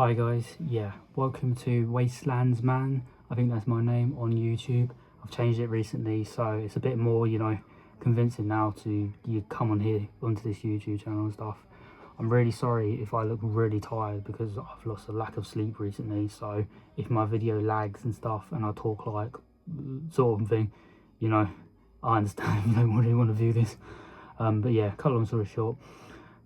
Hi guys, yeah, welcome to Wastelands Man. I think that's my name on YouTube. I've changed it recently, so it's a bit more, convincing now to you come on here onto this YouTube channel and stuff. I'm really sorry if I look really tired because I've lost a lack of sleep recently. So if my video lags and stuff and I talk like sort of thing, I understand if you don't really want to view this. But yeah, cut long story short.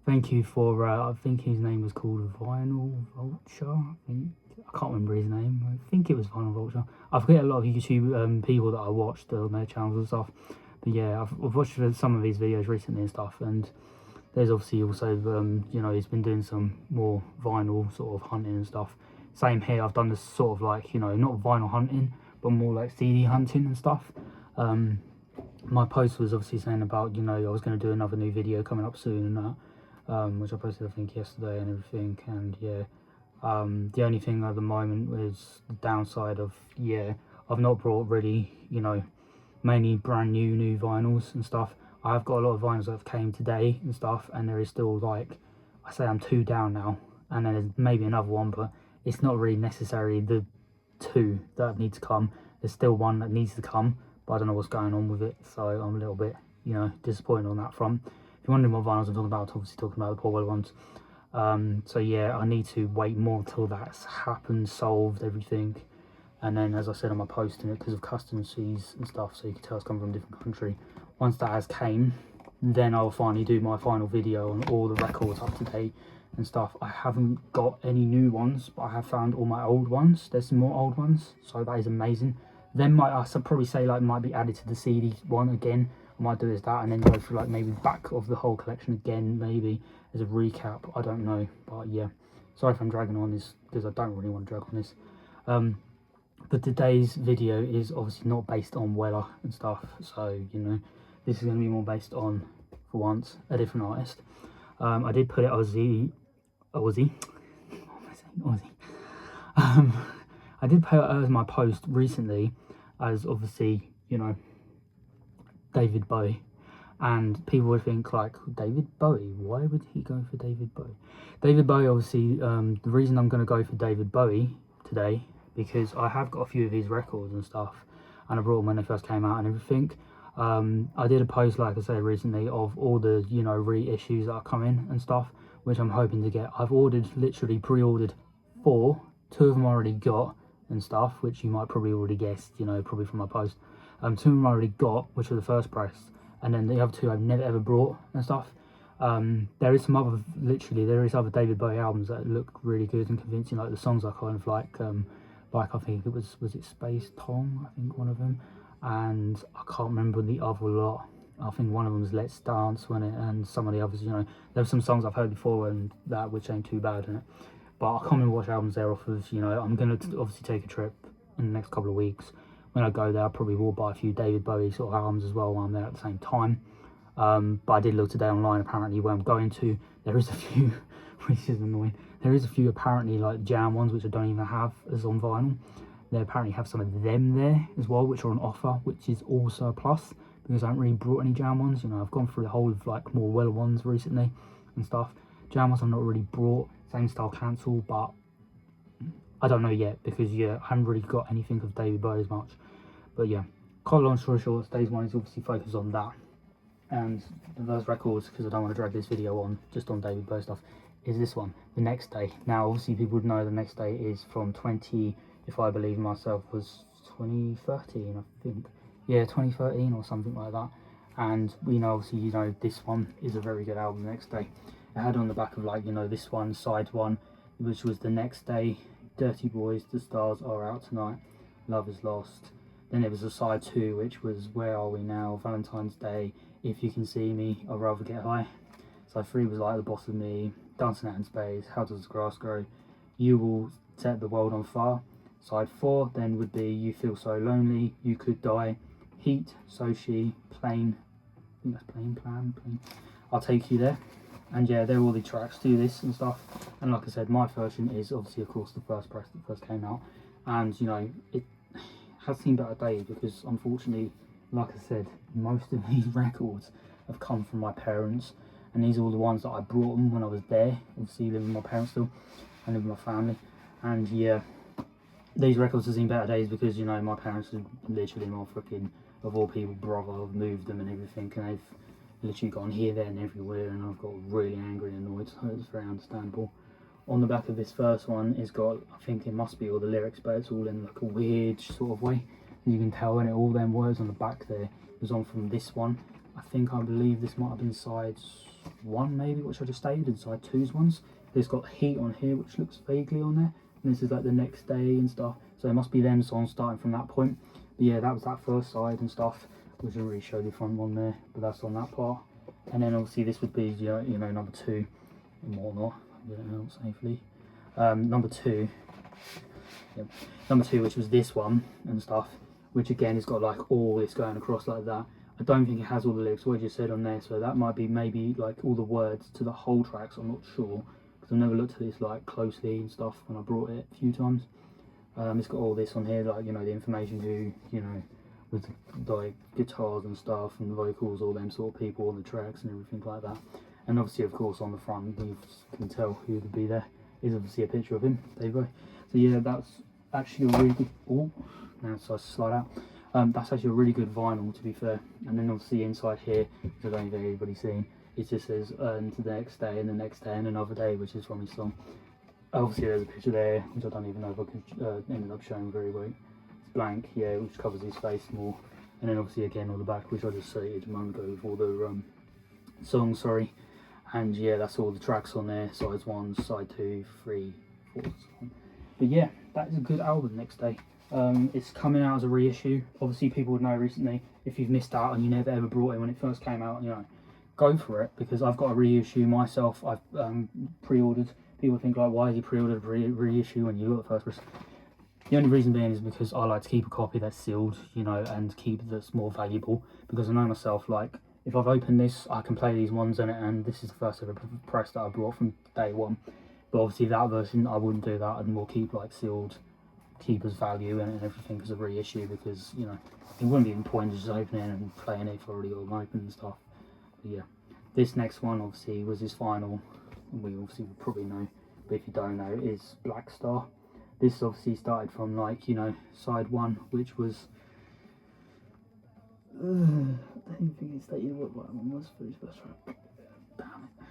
Thank you for, I think his name was called Vinyl Vulture. I can't remember his name. I think it was Vinyl Vulture. I forget a lot of YouTube people that I watched on their channels and stuff. But yeah, I've watched some of his videos recently and stuff. And there's obviously also, he's been doing some more vinyl sort of hunting and stuff. Same here, I've done this sort of like, not vinyl hunting, but more like CD hunting and stuff. My post was obviously saying about, I was going to do another new video coming up soon and that. Which I posted I think yesterday and everything, and yeah, the only thing at the moment is the downside of, I've not brought really, mainly brand new vinyls and stuff. I've got a lot of vinyls that have came today and stuff, and there is still, like, I say I'm 2 down now, and then there's maybe another one, but it's not really necessarily the 2 that need to come. There's still one that needs to come, but I don't know what's going on with it, so I'm a little bit, disappointed on that front. If you're wondering what vinyls I'm talking about, obviously talking about the Bowie ones. So yeah, I need to wait more till that's happened, solved, everything. And then, as I said on my post, in it because of customs fees and stuff, so you can tell it's come from a different country. Once that has came, then I'll finally do my final video on all the records up to date and stuff. I haven't got any new ones, but I have found all my old ones. There's some more old ones, so that is amazing. Then I'd probably say like might be added to the CD one again. I might do is that, and then go through like maybe back of the whole collection again, maybe as a recap. I don't know, but yeah, sorry if I'm dragging on this because I don't really want to drag on this. But today's video is obviously not based on Weller and stuff, so this is going to be more based on, for once, a different artist. I did put it Aussie. What am I saying? Aussie. I did put it as my post recently, as obviously David Bowie, and people would think like, David Bowie, why would he go for David Bowie? David Bowie, obviously, the reason I'm going to go for David Bowie today, because I have got a few of his records and stuff, and I brought them when they first came out and everything. I did a post, like I say, recently of all the reissues that are coming and stuff, which I'm hoping to get. I've literally pre-ordered 4, 2 of them I already got and stuff, which you might probably already guessed, probably from my post. 2 of them I already got, which were the first price, and then the other 2 I've never ever brought and stuff. There is other David Bowie albums that look really good and convincing, like the songs I kind of like I think it was it Space Tom, I think one of them, and I can't remember the other lot. I think one of them was Let's Dance, wasn't it, and some of the others, there were some songs I've heard before and that, which ain't too bad in it. But I can't remember what albums they're off of. I'm going to obviously take a trip in the next couple of weeks. When I go there, I probably will buy a few David Bowie sort of albums as well while I'm there at the same time. But I did look today online, apparently, where I'm going to, there is a few, which is annoying, there is a few apparently like jam ones, which I don't even have as on vinyl. They apparently have some of them there as well, which are on offer, which is also a plus, because I haven't really brought any jam ones. I've gone through the whole of like more Weller ones recently and stuff. Jam ones I've not really brought, same style cancel, but I don't know yet, because I haven't really got anything of David Bowie as much. But yeah, quite long story short, today's one is obviously focused on that. And those records, because I don't want to drag this video on just on David Bowie stuff, is this one, The Next Day. Now obviously people would know The Next Day is from if I believe myself, was 2013, I think. Yeah, 2013 or something like that. And obviously this one is a very good album, The Next Day. It had on the back of like, this one, side 1, which was The Next Day, Dirty Boys, The Stars Are Out Tonight, Love Is Lost. Then there was a side 2, which was Where Are We Now, Valentine's Day, If You Can See Me, I'd Rather Get High. Side 3 was like The Boss of Me, Dancing Out in Space, How Does the Grass Grow, You Will Set the World on Fire. Side 4 then would be You Feel So Lonely, You Could Die, Heat, So She, Plain, I think that's Plain, I'll Take You There. And yeah, they're all the tracks to this and stuff. And like I said, my version is obviously, of course, the first press that first came out. And it has seen better days, because unfortunately, like I said, most of these records have come from my parents, and these are all the ones that I brought them when I was there, obviously living with my parents still, and living with my family. And yeah, these records have seen better days because, you know, my parents are literally my freaking, of all people, brother. I've moved them and everything, and they've literally gone here, there and everywhere, and I've got really angry and annoyed, so it's very understandable. On the back of this first one, it's got, I think it must be all the lyrics, but it's all in like a weird sort of way. You can tell, and all them words on the back there was on from this one. I believe this might have been side 1 maybe, which I just stated, and side 2's ones. It's got Heat on here, which looks vaguely on there, and this is like the Next Day and stuff, so it must be them songs starting from that point. But yeah, that was that first side and stuff, which didn't really show the front one there, but that's on that part. And then obviously this would be, you know, number 2 and whatnot. Get it out safely. Number 2, yep. Number 2, which was this one and stuff, which again has got like all this going across like that. I don't think it has all the lyrics, what you said on there, so that might be maybe like all the words to the whole tracks. I'm not sure, because I've never looked at this like closely and stuff when I brought it a few times. It's got all this on here, like, you know, the information, who, you know, with like guitars and stuff and the vocals, all them sort of people on the tracks and everything like that. And obviously, of course, on the front, you can tell who would be there. Is obviously a picture of him, Bowie. So yeah, that's actually a really good. Oh, now it's starts to slide out. That's actually a really good vinyl, to be fair. And then obviously inside here, which I don't think everybody's seen, it just says to the next day and the next day and another day, which is from his song. Obviously, there's a picture there, which I don't even know if I could ended up showing very well. It's blank, yeah, which covers his face more. And then obviously again on the back, which I just stated a moment ago with all the songs, sorry. And yeah, that's all the tracks on there, sides 1, side 2, 3, 4, so on. But yeah, that is a good album, Next Day. It's coming out as a reissue. Obviously, people would know recently, if you've missed out and you never ever brought it when it first came out, you know, go for it, because I've got a reissue myself. I've pre-ordered. People think like, why have you pre-ordered a reissue when you got the first press? The only reason being is because I like to keep a copy that's sealed, you know, and keep that's more valuable, because I know myself, like, if I've opened this, I can play these ones in it, and this is the first ever press that I brought from day one. But obviously that version, I wouldn't do that. I'd more keep like sealed, keep as value in it and everything as a reissue, because, you know, it wouldn't be the point of just opening and playing it if I already got them open and stuff. But yeah, this next one obviously was his final, and we obviously would probably know, but if you don't know, is Black Star. This obviously started from, like, you know, side 1, which was I don't even think it stated what one was for his first track. Damn it.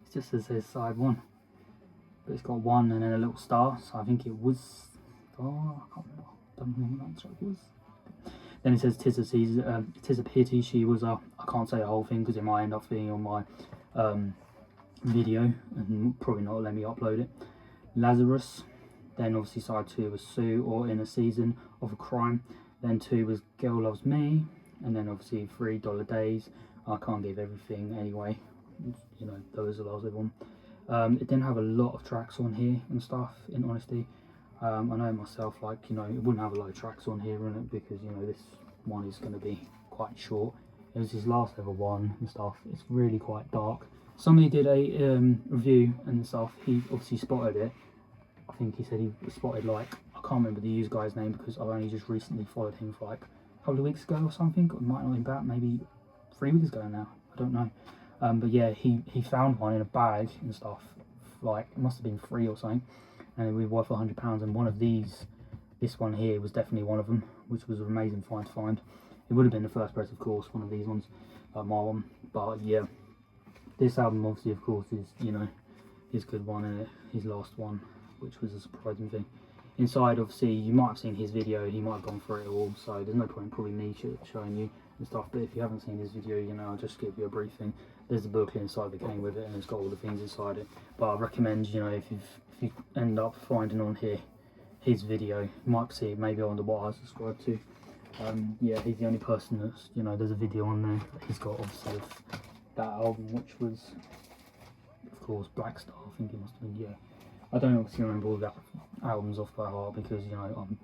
It just says side 1. But it's got 1 and then a little star, so I think it was. Oh, I can't remember. Don't know what that track was. Then it says "Tis a pity she was a." I can't say the whole thing because it might end up being on my video and probably not let me upload it. Lazarus. Then obviously side 2 was Sue, or In a Season of a Crime. Then 2 was Girl Loves Me. And then obviously $3 Days. I can't give everything anyway, you know, those are the last one. It didn't have a lot of tracks on here and stuff, in honesty. I know myself, like, you know, it wouldn't have a lot of tracks on here in it, because, you know, this one is going to be quite short. It was his last ever one and stuff. It's really quite dark. Somebody did a review and stuff. He obviously spotted it. I think he said he spotted, like, I can't remember the user guy's name, because I've only just recently followed him for like a couple of weeks ago or something, or it might not be back, maybe 3 weeks ago now, I don't know. But yeah, he found one in a bag and stuff, like, it must have been free or something, and it was worth £100, and one of these, this one here, was definitely one of them, which was an amazing find to find. It would have been the first press, of course, one of these ones, like my one. But yeah, this album obviously, of course, is, you know, his good one, and his last one, which was a surprising thing. Inside, obviously, you might have seen his video, he might have gone through it all, so there's no point probably me showing you and stuff. But if you haven't seen his video, you know, I'll just give you a briefing. There's the booklet inside that came with it, and it's got all the things inside it. But I recommend, you know, if you end up finding on here his video, you might see it maybe on the what I subscribe to. Yeah, he's the only person that's, you know, there's a video on there that he's got, obviously, of that album, which was, of course, Black Star. I think it must have been, yeah. I don't obviously remember all the albums off by heart, because, you know, I'm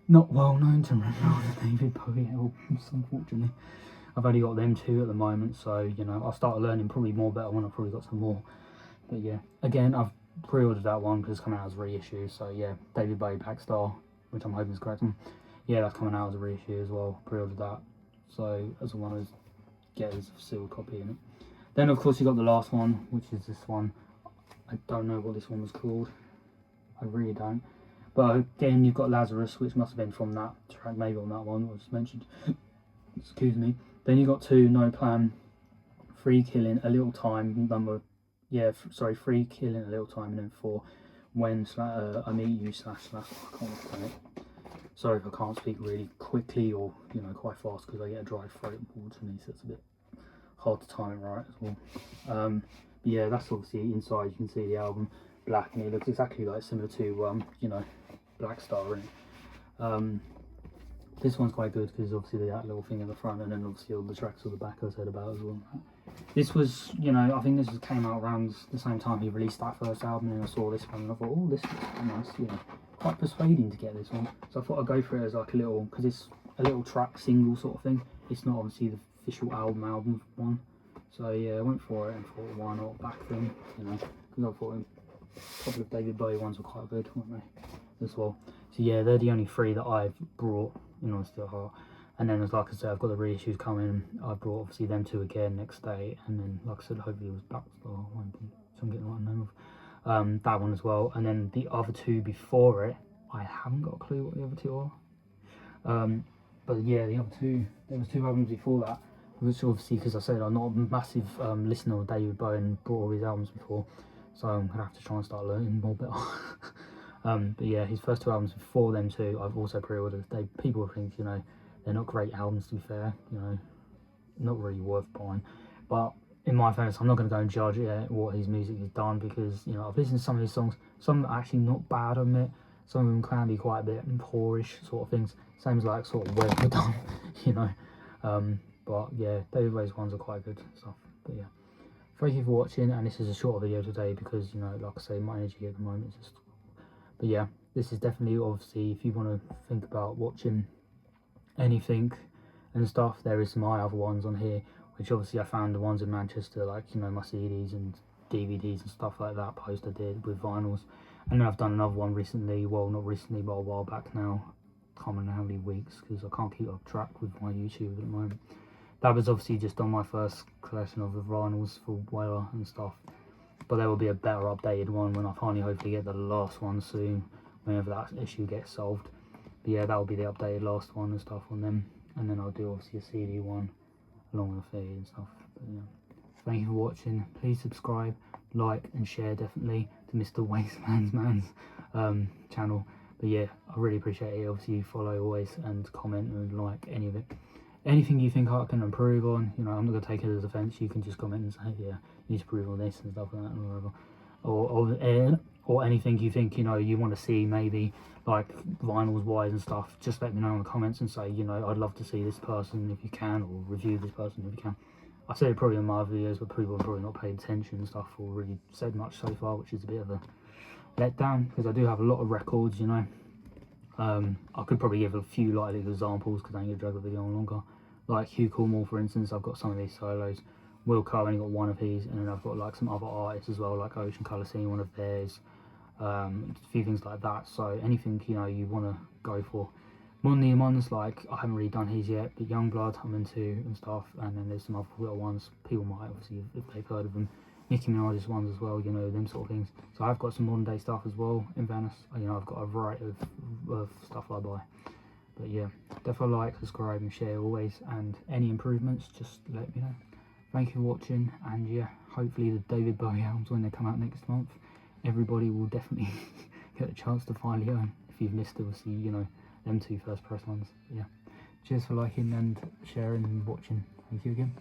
not well known to remember all the David Bowie albums, unfortunately. I've only got them 2 at the moment, so, you know, I'll start learning probably more better when I've probably got some more. But yeah, again, I've pre-ordered that one because it's coming out as a reissue, so yeah, David Bowie Black Star, which I'm hoping is correct one. Yeah, that's coming out as a reissue as well, pre-ordered that. So, as one as get as a sealed copy in it. Then of course you got the last one, which is this one. I don't know what this one was called. I really don't. But again, you've got Lazarus, which must have been from that track, maybe on that one I just mentioned. Excuse me. Then you got 2, No Plan, Free Killing, A Little Time, Free Killing, A Little Time, and then 4, When I Meet You / I can't say it. Sorry if I can't speak really quickly or quite fast because I get a dry throat unfortunately, so it's a bit hard to time it right as well. But yeah, that's obviously inside. You can see the album black, and it looks exactly like similar to Black Star in it. This one's quite good because obviously that little thing at the front, and then obviously all the tracks at the back I said about as well. This was, I think this came out around the same time he released that first album, and I saw this one and I thought, oh, this looks nice, quite persuading to get this one. So I thought I'd go for it as like a little, because it's a little track single sort of thing. It's not obviously the official album one. So yeah, I went for it and thought, why not back them, because I thought a couple of David Bowie ones were quite good, weren't they, as well. So yeah, they're the only 3 that I've brought, Still Heart. And then, as like I said, I've got the reissues coming. I brought obviously them 2 again next day, and then like I said, hopefully it was Black Star, so I'm getting the right name of that one as well. And then the other 2 before it, I haven't got a clue what the other 2 are. But yeah, the other 2, there was 2 albums before that, which obviously, because I said I'm not a massive listener of David Bowie and brought all his albums before, so I'm gonna have to try and start learning more better. But yeah, his first 2 albums before them 2, I've also pre-ordered. People think they're not great albums, to be fair, not really worth buying. But in my fairness, I'm not going to go and judge what his music has done, because I've listened to some of his songs. Some are actually not bad, I admit. Some of them can be quite a bit poorish sort of things. Same as like sort of where they're done, But yeah, David Bowie's ones are quite good stuff. But yeah, thank you for watching, and this is a short video today because like I say, my energy at the moment is just. But yeah, this is definitely, obviously, if you want to think about watching anything and stuff, there is my other ones on here, which obviously I found the ones in Manchester, like my CDs and DVDs and stuff like that, post I did with vinyls. And then I've done another one recently, well not recently but a while back now, can't remember how many weeks because I can't keep up track with my YouTube at the moment. That was obviously just on my first collection of the vinyls for Weller and stuff, but there will be a better updated one when I finally hopefully get the last one soon, whenever that issue gets solved. But yeah, that will be the updated last one and stuff on them, and then I'll do obviously a CD one along with the feed and stuff. But yeah, thank you for watching. Please subscribe, like and share definitely to Mr. Wasteman's channel. But yeah, I really appreciate it. Obviously you follow always and comment and like any of it. Anything you think I can improve on, I'm not going to take it as offence. You can just comment and say, yeah, you need to improve on this and stuff like that, or whatever. Or anything you think, you want to see, maybe, like, vinyls wise and stuff, just let me know in the comments and say, I'd love to see this person if you can, or review this person if you can. I said it probably in my videos, but people have probably not paid attention and stuff, or really said much so far, which is a bit of a letdown, because I do have a lot of records, I could probably give a few like little examples because I ain't gonna drag the video on longer. Like Hugh Cornwall, for instance, I've got some of these solos. Wilco, I've only got 1 of his, and then I've got like some other artists as well, like Ocean Colour Scene, one of theirs, a few things like that. So anything you want to go for. Mon Neomon's, like, I haven't really done his yet, but Youngblood I'm into and stuff, and then there's some other little ones people might obviously, if they've heard of them. Nicki Minaj's ones as well, them sort of things. So I've got some modern day stuff as well in Venice. I've got a variety of stuff I buy. But yeah, definitely like, subscribe and share always, and any improvements, just let me know. Thank you for watching, and yeah, hopefully the David Bowie albums, when they come out next month, everybody will definitely get a chance to finally own, if you've missed obviously, them 2 first press ones. But yeah, cheers for liking and sharing and watching. Thank you again.